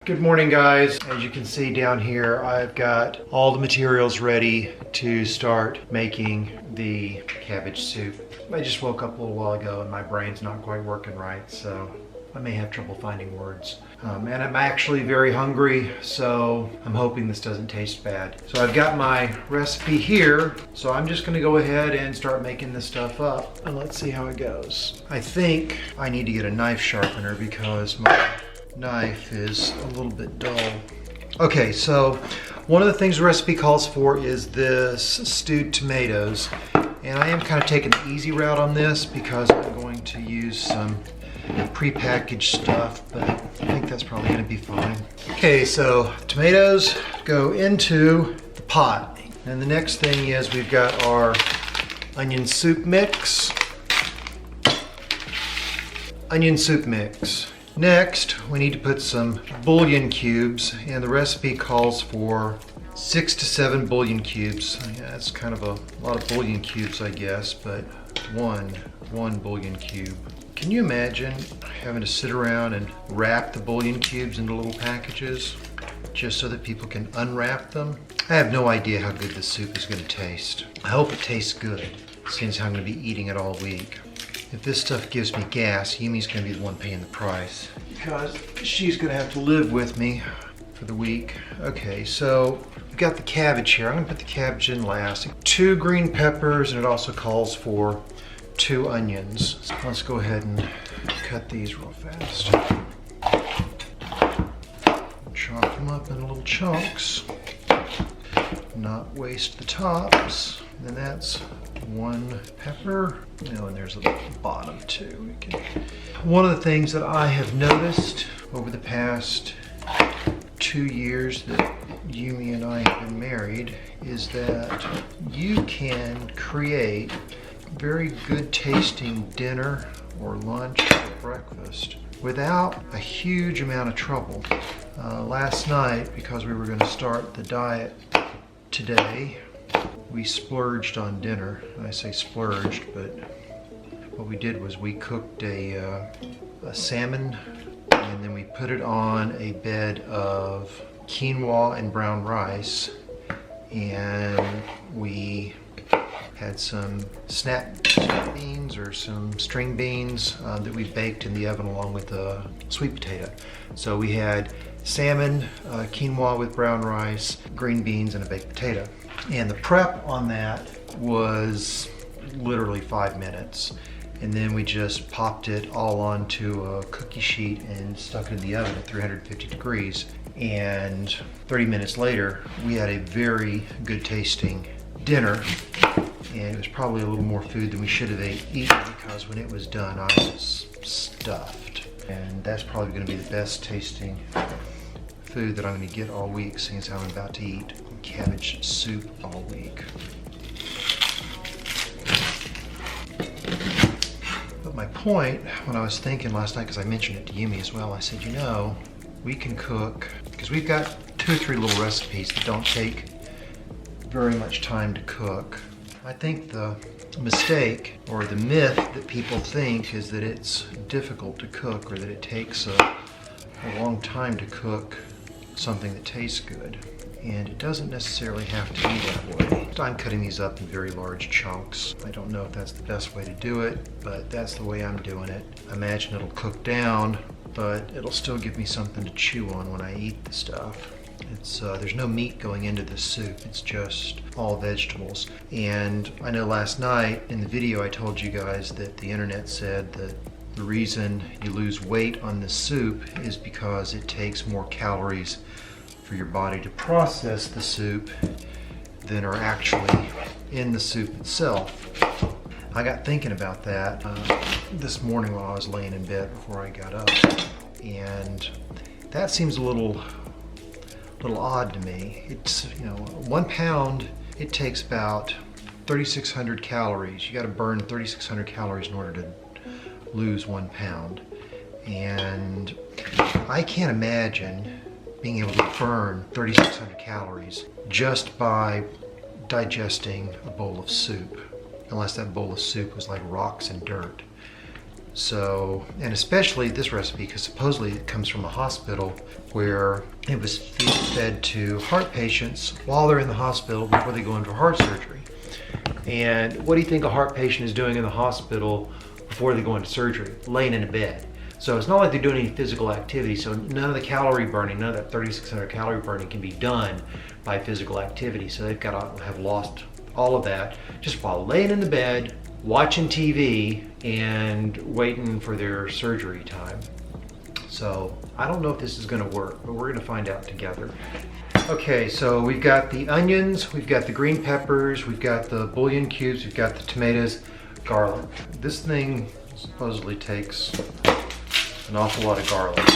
Good morning, guys. As you can see down here, I've got all the materials ready to start making the cabbage soup. I just woke up a little while ago and my brain's not quite working right, so I may have trouble finding words. And I'm actually very hungry, so I'm hoping this doesn't taste bad. So I've got my recipe here, so I'm just gonna go ahead and start making this stuff up, and let's see how it goes. I think I need to get a knife sharpener because my knife is a little bit dull. Okay, so one of the things the recipe calls for is this stewed tomatoes. And I am kind of taking the easy route on this because I'm going to use some pre-packaged stuff, but I think that's probably going to be fine. Okay, so tomatoes go into the pot. And the next thing is we've got our onion soup mix. Onion soup mix. Next, we need to put some bouillon cubes, and the recipe calls for 6 to 7 bouillon cubes. Yeah, that's kind of a lot of bouillon cubes, I guess, but one bouillon cube. Can you imagine having to sit around and wrap the bouillon cubes into little packages just so that people can unwrap them? I have no idea how good this soup is going to taste. I hope it tastes good, since I'm going to be eating it all week. If this stuff gives me gas, Yumi's going to be the one paying the price because she's going to have to live with me for the week. Okay, so we've got the cabbage here. I'm going to put the cabbage in last. 2 green peppers, and it also calls for 2 onions. So let's go ahead and cut these real fast. Chop them up in little chunks. Not waste the tops. And then that's 1 pepper. Oh, and there's a bottom too. One of the things that I have noticed over the past 2 years that Yumi and I have been married is that you can create very good tasting dinner or lunch or breakfast without a huge amount of trouble. Last night, because we were going to start the diet today, we splurged on dinner. I say splurged, but what we did was we cooked a salmon, and then we put it on a bed of quinoa and brown rice, and we had some snap beans or some string beans that we baked in the oven along with the sweet potato. So we had salmon, quinoa with brown rice, green beans, and a baked potato. And the prep on that was literally 5 minutes. And then we just popped it all onto a cookie sheet and stuck it in the oven at 350 degrees. And 30 minutes later, we had a very good tasting dinner. And it was probably a little more food than we should have eaten because when it was done, I was stuffed. And that's probably going to be the best tasting food that I'm going to get all week, since I'm about to eat cabbage soup all week. But my point, when I was thinking last night, because I mentioned it to Yumi as well, I said, you know, we can cook, because we've got 2 or 3 little recipes that don't take very much time to cook. I think the mistake or the myth that people think is that it's difficult to cook, or that it takes a long time to cook something that tastes good. And it doesn't necessarily have to be that way. I'm cutting these up in very large chunks. I don't know if that's the best way to do it, but that's the way I'm doing it. I imagine it'll cook down, but it'll still give me something to chew on when I eat the stuff. There's no meat going into this soup, it's just all vegetables. And I know last night in the video I told you guys that the internet said that the reason you lose weight on this soup is because it takes more calories for your body to process the soup than are actually in the soup itself. I got thinking about that this morning while I was laying in bed before I got up, and that seems a little odd to me. It's, 1 pound, it takes about 3,600 calories. You got to burn 3,600 calories in order to lose 1 pound, and I can't imagine being able to burn 3,600 calories just by digesting a bowl of soup, unless that bowl of soup was like rocks and dirt. So, and especially this recipe, because supposedly it comes from a hospital where it was fed to heart patients while they're in the hospital before they go into heart surgery. And what do you think a heart patient is doing in the hospital before they go into surgery? Laying in a bed. So it's not like they're doing any physical activity, so none of the calorie burning, none of that 3,600 calorie burning can be done by physical activity. So they've got to have lost all of that just while laying in the bed, watching TV, and waiting for their surgery time. So I don't know if this is going to work, but we're going to find out together. Okay, so we've got the onions, we've got the green peppers, we've got the bouillon cubes, we've got the tomatoes, garlic. This thing supposedly takes an awful lot of garlic.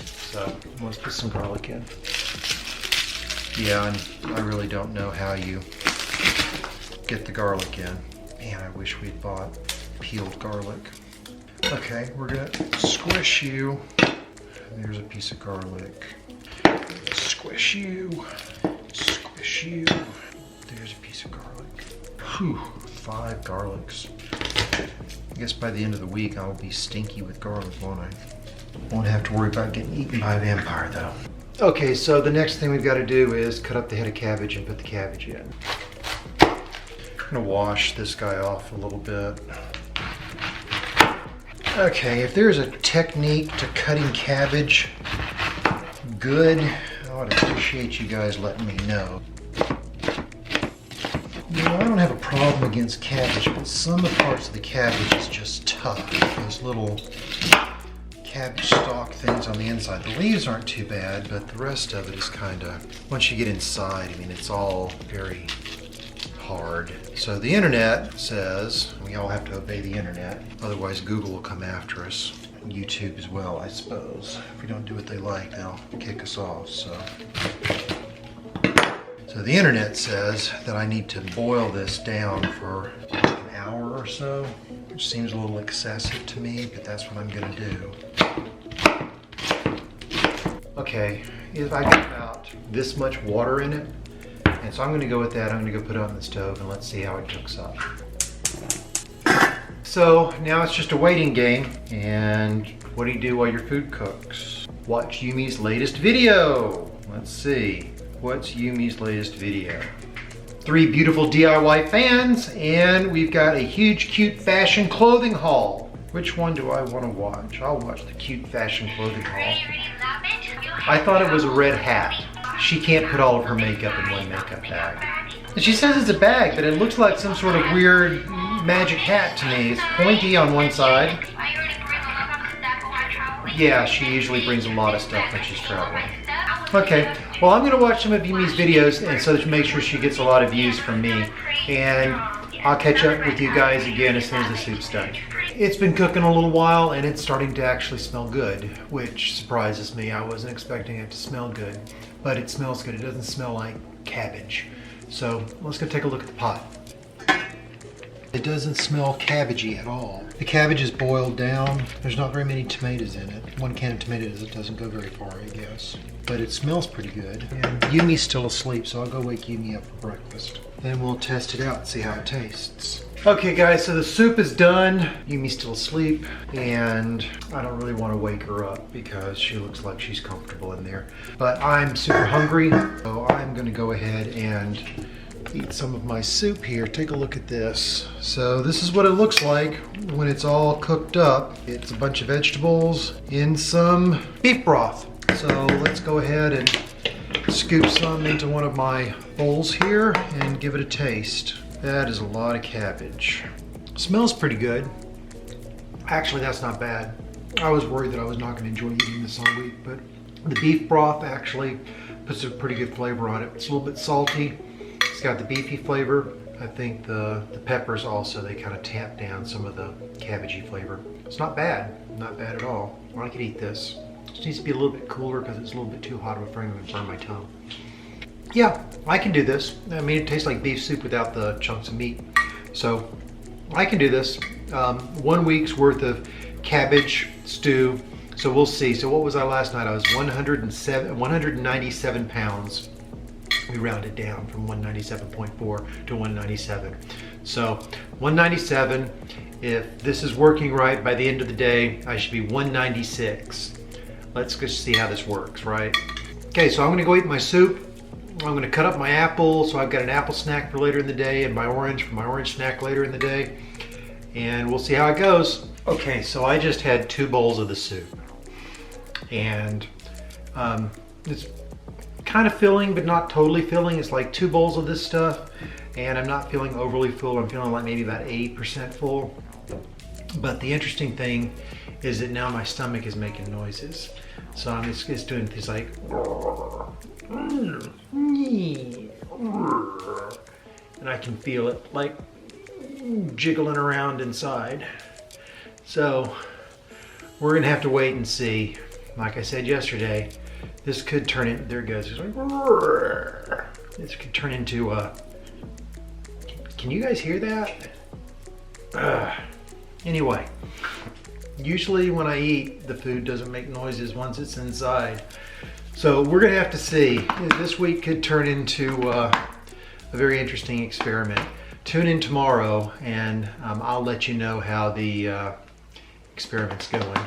So let's put some garlic in. Yeah, and I really don't know how you get the garlic in. Man, I wish we'd bought peeled garlic. Okay, we're gonna squish you. There's a piece of garlic. Squish you. Squish you. There's a piece of garlic. Whew, 5 garlics. I guess by the end of the week I'll be stinky with garlic, won't I? Won't have to worry about getting eaten by a vampire though. Okay, so the next thing we've got to do is cut up the head of cabbage and put the cabbage in. I'm gonna wash this guy off a little bit. Okay, if there's a technique to cutting cabbage good, I would appreciate you guys letting me know. You know, I don't have a problem against cabbage, but some of the parts of the cabbage is just tough. Those little cabbage stalk things on the inside. The leaves aren't too bad, but the rest of it is kind of, once you get inside, I mean, it's all very hard. So the internet says we all have to obey the internet, otherwise Google will come after us. YouTube as well, I suppose. If we don't do what they like, they'll kick us off. So the internet says that I need to boil this down for an hour or so, which seems a little excessive to me, but that's what I'm gonna do. Okay, if I get about this much water in it, and so I'm going to go with that. I'm going to go put it on the stove and let's see how it cooks up. So now it's just a waiting game. And what do you do while your food cooks? Watch Yumi's latest video. Let's see. What's Yumi's latest video? 3 beautiful DIY fans, and we've got a huge cute fashion clothing haul. Which one do I want to watch? I'll watch the cute fashion clothing haul. I thought it was a red hat. She can't put all of her makeup in one makeup bag. And she says it's a bag, but it looks like some sort of weird magic hat to me. It's pointy on one side. Yeah, she usually brings a lot of stuff when she's traveling. Okay, well I'm gonna watch some of Yumi's videos and so to make sure she gets a lot of views from me. And I'll catch up with you guys again as soon as the soup's done. It's been cooking a little while and it's starting to actually smell good, which surprises me. I wasn't expecting it to smell good, but it smells good. It doesn't smell like cabbage. So let's go take a look at the pot. It doesn't smell cabbagey at all. The cabbage is boiled down. There's not very many tomatoes in it. 1 can of tomatoes, it doesn't go very far, I guess. But it smells pretty good. And Yumi's still asleep, so I'll go wake Yumi up for breakfast. Then we'll test it out and see how it tastes. Okay guys, so the soup is done. Yumi's still asleep, and I don't really want to wake her up because she looks like she's comfortable in there. But I'm super hungry, so I'm gonna go ahead and eat some of my soup here. Take a look at this. So this is what it looks like when it's all cooked up. It's a bunch of vegetables in some beef broth. So let's go ahead and scoop some into one of my bowls here and give it a taste. That is a lot of cabbage. Smells pretty good. Actually, that's not bad. I was worried that I was not going to enjoy eating this all week, but the beef broth actually puts a pretty good flavor on it. It's a little bit salty. It's got the beefy flavor. I think the peppers also, they kind of tamp down some of the cabbagey flavor. It's not bad at all. I could eat this. It just needs to be a little bit cooler because it's a little bit too hot. I'm afraid I'm going to burn my tongue. Yeah, I can do this. I mean, it tastes like beef soup without the chunks of meat. So I can do this. 1 week's worth of cabbage stew. So we'll see. So what was I last night? I was 197 pounds. we rounded down from 197.4 to 197. So 197, if this is working right, by the end of the day, I should be 196. Let's just see how this works, right? Okay, so I'm gonna go eat my soup. I'm gonna cut up my apple, so I've got an apple snack for later in the day and my orange for my orange snack later in the day. And we'll see how it goes. Okay, so I just had 2 bowls of the soup. And it's kind of filling, but not totally filling. It's like 2 bowls of this stuff. And I'm not feeling overly full. I'm feeling like maybe about 80% full. But the interesting thing is that now my stomach is making noises. So I'm just doing things like, and I can feel it like jiggling around inside. So we're gonna have to wait and see. Like I said yesterday, this could turn in, there it goes. It's like, this could turn into can you guys hear that? Anyway, usually when I eat, the food doesn't make noises once it's inside. So we're gonna have to see. This week could turn into a very interesting experiment. Tune in tomorrow and I'll let you know how the experiment's going.